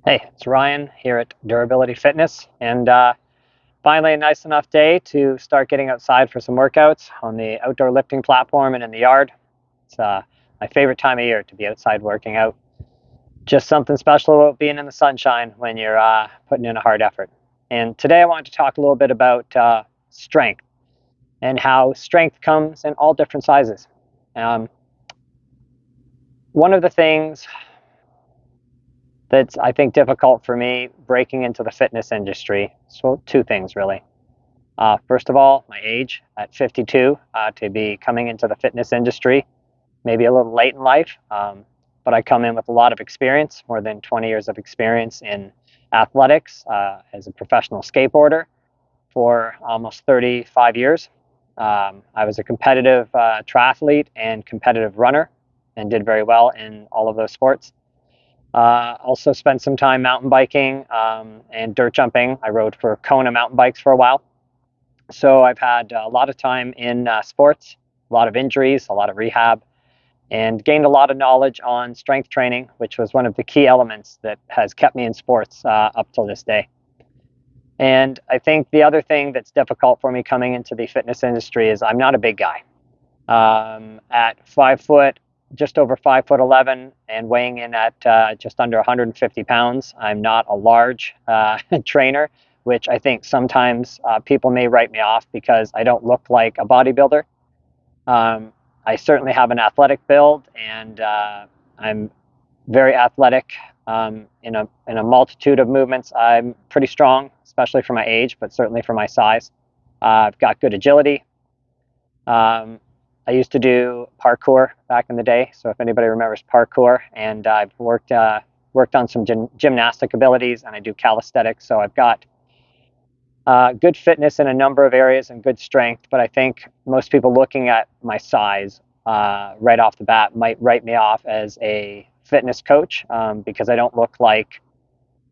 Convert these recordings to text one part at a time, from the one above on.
Hey, it's Ryan here at Durability Fitness, and finally a nice enough day to start getting outside for some workouts on the outdoor lifting platform and in the yard. It's my favorite time of year to be outside working out. Just something special about being in the sunshine when you're putting in a hard effort. And today I wanted to talk a little bit about strength and how strength comes in all different sizes. Um, One of the things that's I think difficult for me breaking into the fitness industry, so two things really. First of all, my age at 52, to be coming into the fitness industry, maybe a little late in life, but I come in with a lot of experience, more than 20 years of experience in athletics as a professional skateboarder for almost 35 years. I was a competitive triathlete and competitive runner and did very well in all of those sports. Also spent some time mountain biking and dirt jumping. I rode for Kona mountain bikes for a while. So I've had a lot of time in sports, a lot of injuries, a lot of rehab, and gained a lot of knowledge on strength training, which was one of the key elements that has kept me in sports up till this day. And I think the other thing that's difficult for me coming into the fitness industry is I'm not a big guy. At 5 foot, just over 5 foot 11, and weighing in at just under 150 pounds, I'm not a large trainer, which I think sometimes people may write me off because I don't look like a bodybuilder. Um, I certainly have an athletic build, and I'm very athletic in a multitude of movements. I'm pretty strong, especially for my age, but certainly for my size. I've got good agility. Um, I used to do parkour back in the day, so if anybody remembers parkour, and I've worked on some gymnastic abilities, and I do calisthenics, so I've got good fitness in a number of areas and good strength. But I think most people looking at my size right off the bat might write me off as a fitness coach because I don't look like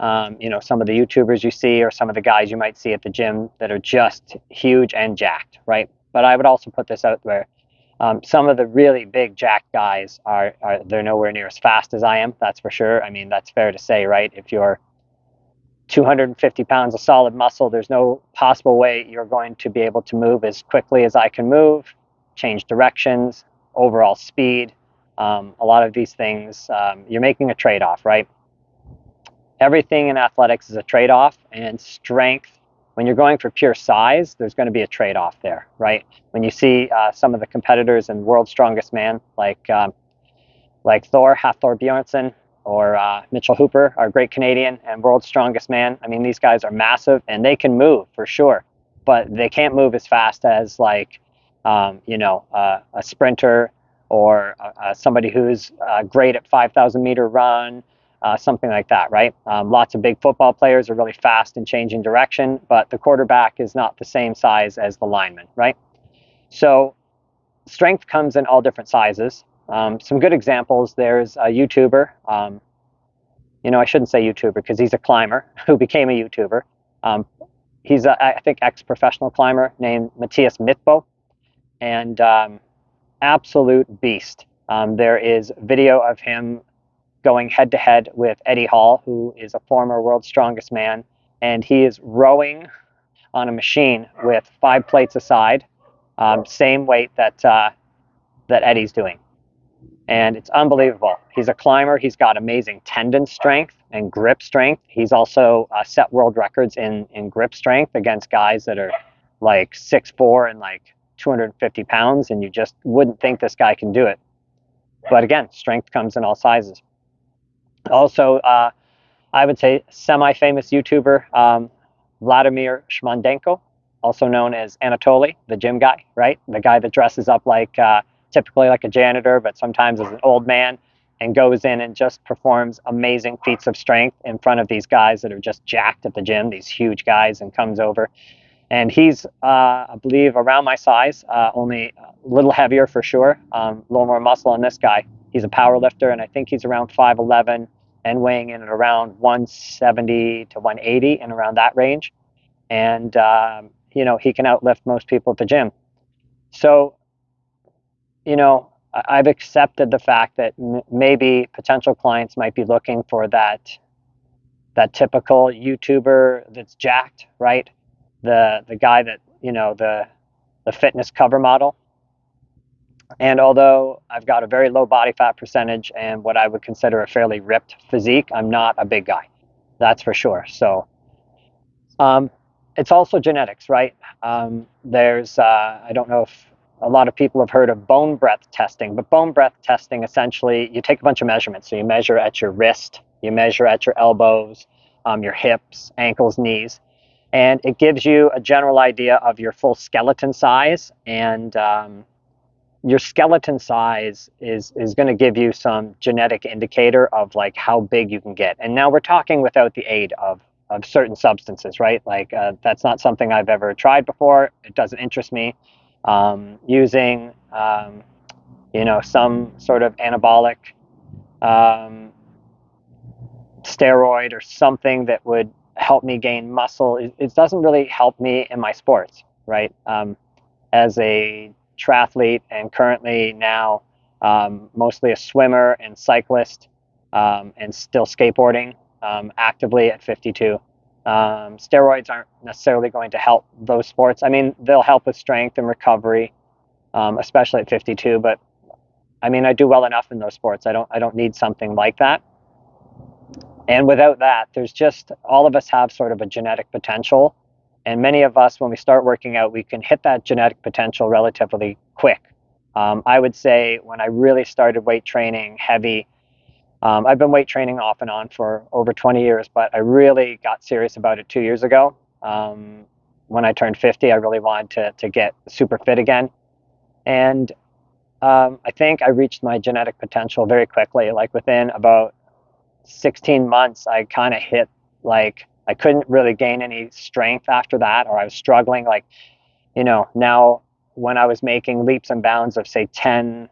some of the YouTubers you see or some of the guys you might see at the gym that are just huge and jacked, right? But I would also put this out there. Some of the really big jacked guys are they're nowhere near as fast as I am. That's for sure. I mean, that's fair to say, right? If you're 250 pounds of solid muscle, there's no possible way you're going to be able to move as quickly as I can move, change directions, overall speed. A lot of these things, you're making a trade off, right? Everything in athletics is a trade off, and strength, when you're going for pure size, there's going to be a trade off there, right? When you see some of the competitors in World's Strongest Man, like Thor, Hathor Bjornsson, or Mitchell Hooper, our great Canadian and world's strongest man. I mean, these guys are massive and they can move for sure, but they can't move as fast as a sprinter or somebody who's great at 5,000 meter run, something like that, right? Lots of big football players are really fast in changing direction, but the quarterback is not the same size as the lineman, right? So strength comes in all different sizes. Some good examples. There's a YouTuber. I shouldn't say YouTuber because he's a climber who became a YouTuber. Um, he's I think, ex-professional climber named Matthias Mitbo, and absolute beast. There is video of him going head to head with Eddie Hall, who is a former world's strongest man, and he is rowing on a machine with 5 plates aside, same weight that Eddie's doing. And it's unbelievable. He's a climber. He's got amazing tendon strength and grip strength. He's also set world records in grip strength against guys that are like 6'4" and like 250 pounds, and you just wouldn't think this guy can do it. But again, strength comes in all sizes. Also, I would say semi-famous YouTuber Vladimir Shmondenko, also known as Anatoly, the gym guy, right? The guy that dresses up like typically like a janitor, but sometimes as an old man, and goes in and just performs amazing feats of strength in front of these guys that are just jacked at the gym, these huge guys, and comes over. And he's, I believe, around my size, only a little heavier for sure, a little more muscle on this guy. He's a power lifter, and I think he's around 5'11" and weighing in at around 170 to 180 and around that range. And, he can outlift most people at the gym. So, I've accepted the fact that maybe potential clients might be looking for that that typical YouTuber that's jacked, right? The guy that, the fitness cover model. And although I've got a very low body fat percentage and what I would consider a fairly ripped physique, I'm not a big guy. That's for sure. So um, it's also genetics, right? I don't know if a lot of people have heard of bone breadth testing, but bone breadth testing, essentially, you take a bunch of measurements. So you measure at your wrist, you measure at your elbows, your hips, ankles, knees, and it gives you a general idea of your full skeleton size. And your skeleton size is going to give you some genetic indicator of like how big you can get. And now we're talking without the aid of certain substances, right? Like that's not something I've ever tried before. It doesn't interest me. Using some sort of anabolic um, steroid or something that would help me gain muscle, it doesn't really help me in my sports, right? As a triathlete and currently now mostly a swimmer and cyclist, and still skateboarding actively at 52. Steroids aren't necessarily going to help those sports. I mean, they'll help with strength and recovery, especially at 52. But I mean, I do well enough in those sports. I don't need something like that. And without that, there's just all of us have sort of a genetic potential. And many of us, when we start working out, we can hit that genetic potential relatively quick. I would say when I really started weight training heavy, I've been weight training off and on for over 20 years, but I really got serious about it 2 years ago. When I turned 50, I really wanted to get super fit again. And I think I reached my genetic potential very quickly. Like within about 16 months, I kind of hit, like, I couldn't really gain any strength after that, or I was struggling. Like, now when I was making leaps and bounds of say 10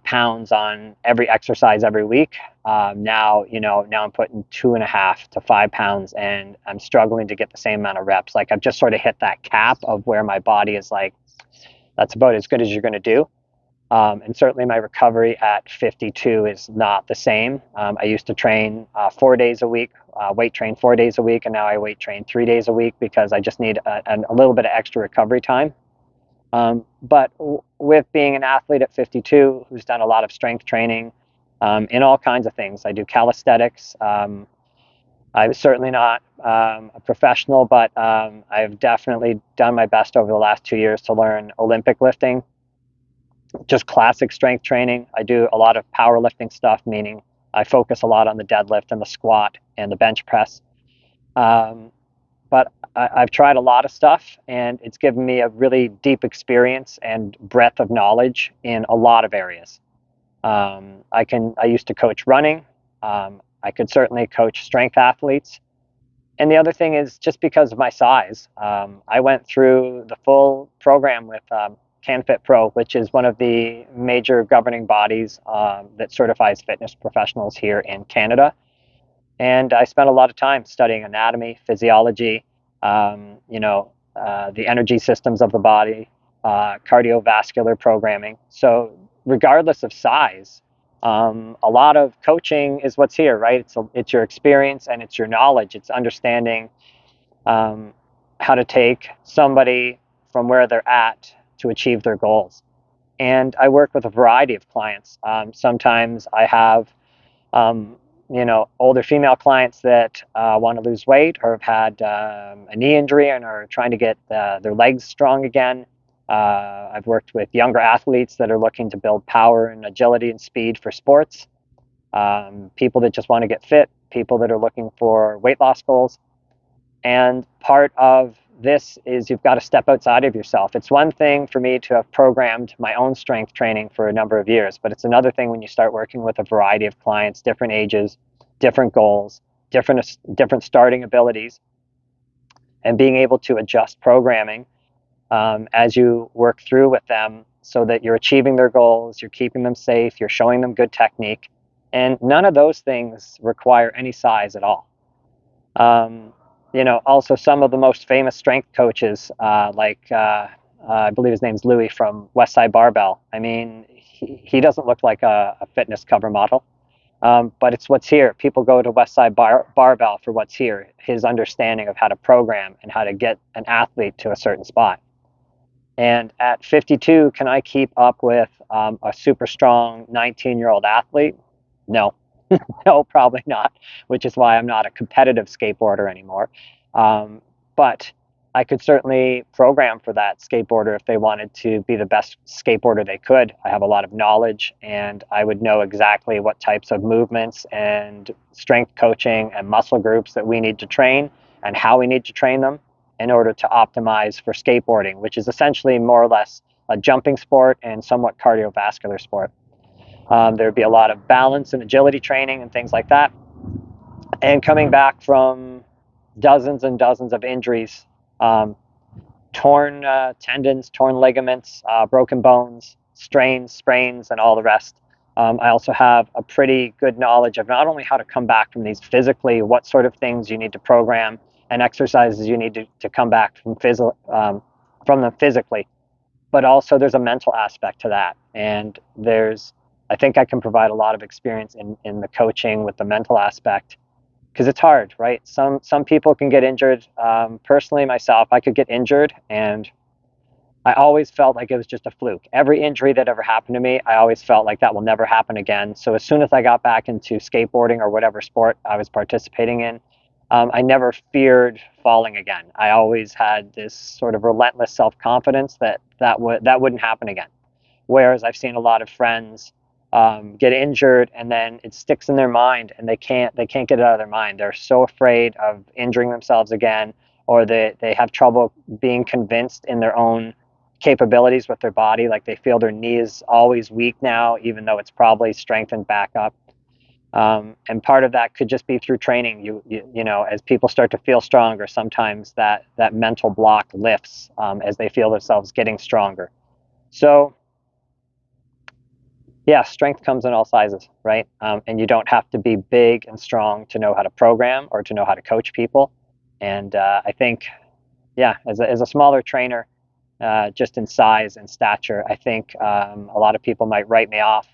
pounds on every exercise every week, now I'm putting 2.5 to 5 pounds, and I'm struggling to get the same amount of reps. Like I've just sort of hit that cap of where my body is like, that's about as good as you're going to do. And certainly my recovery at 52 is not the same. I used to train 4 days a week, weight train 4 days a week, and now I weight train 3 days a week because I just need a little bit of extra recovery time. But with being an athlete at 52 who's done a lot of strength training in all kinds of things, I do calisthenics. I'm certainly not a professional, but I've definitely done my best over the last 2 years to learn Olympic lifting, just classic strength training. I do a lot of powerlifting stuff, meaning I focus a lot on the deadlift and the squat and the bench press. But I've tried a lot of stuff, and it's given me a really deep experience and breadth of knowledge in a lot of areas. I used to coach running. I could certainly coach strength athletes. And the other thing is, just because of my size, I went through the full program with CanFit Pro, which is one of the major governing bodies that certifies fitness professionals here in Canada. And I spent a lot of time studying anatomy, physiology, the energy systems of the body, cardiovascular programming. So regardless of size, a lot of coaching is what's here, right? It's your experience and it's your knowledge. It's understanding how to take somebody from where they're at to achieve their goals. And I work with a variety of clients. Sometimes I have older female clients that want to lose weight or have had a knee injury and are trying to get their legs strong again. I've worked with younger athletes that are looking to build power and agility and speed for sports. People that just want to get fit, people that are looking for weight loss goals. And part of this is you've got to step outside of yourself. It's one thing for me to have programmed my own strength training for a number of years, but it's another thing when you start working with a variety of clients, different ages, different goals, different starting abilities, and being able to adjust programming as you work through with them so that you're achieving their goals, you're keeping them safe, you're showing them good technique. And none of those things require any size at all. Also some of the most famous strength coaches, I believe his name's Louis from Westside Barbell. I mean, he doesn't look like a fitness cover model. But it's what's here. People go to Westside Barbell for what's here, his understanding of how to program and how to get an athlete to a certain spot. And at 52, can I keep up with a super strong 19-year-old athlete? No, no, probably not, which is why I'm not a competitive skateboarder anymore. But I could certainly program for that skateboarder if they wanted to be the best skateboarder they could. I have a lot of knowledge, and I would know exactly what types of movements and strength coaching and muscle groups that we need to train and how we need to train them in order to optimize for skateboarding, which is essentially more or less a jumping sport and somewhat cardiovascular sport. There'd be a lot of balance and agility training and things like that. And coming back from dozens and dozens of injuries, torn tendons, torn ligaments, broken bones, strains, sprains, and all the rest. I also have a pretty good knowledge of not only how to come back from these physically, what sort of things you need to program and exercises you need to come back from them physically, but also there's a mental aspect to that. And I think I can provide a lot of experience in the coaching with the mental aspect, because it's hard, right? Some people can get injured. Personally, myself, I could get injured, and I always felt like it was just a fluke. Every injury that ever happened to me, I always felt like that will never happen again. So as soon as I got back into skateboarding or whatever sport I was participating in, I never feared falling again. I always had this sort of relentless self-confidence that wouldn't happen again. Whereas I've seen a lot of friends get injured, and then it sticks in their mind, and they can't get it out of their mind. They're so afraid of injuring themselves again, or they have trouble being convinced in their own capabilities with their body. Like they feel their knee is always weak now, even though it's probably strengthened back up. And part of that could just be through training. You know, as people start to feel stronger, sometimes that mental block lifts as they feel themselves getting stronger. So yeah, strength comes in all sizes, right? And you don't have to be big and strong to know how to program or to know how to coach people. And I think, yeah, as a smaller trainer, just in size and stature, I think a lot of people might write me off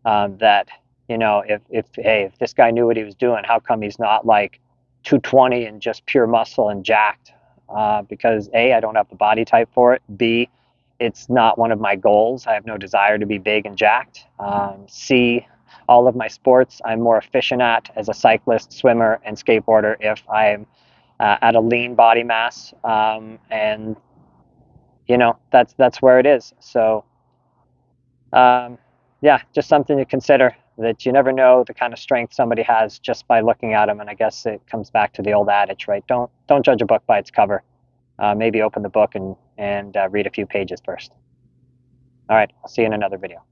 that, you know, if this guy knew what he was doing, how come he's not like 220 and just pure muscle and jacked? Because A, I don't have the body type for it. B, it's not one of my goals. I have no desire to be big and jacked. C, all of my sports I'm more efficient at as a cyclist, swimmer, and skateboarder if I'm at a lean body mass. And you know, that's where it is. So yeah, just something to consider, that you never know the kind of strength somebody has just by looking at them. And I guess it comes back to the old adage, right? Don't judge a book by its cover. Maybe open the book and read a few pages first. All right, I'll see you in another video.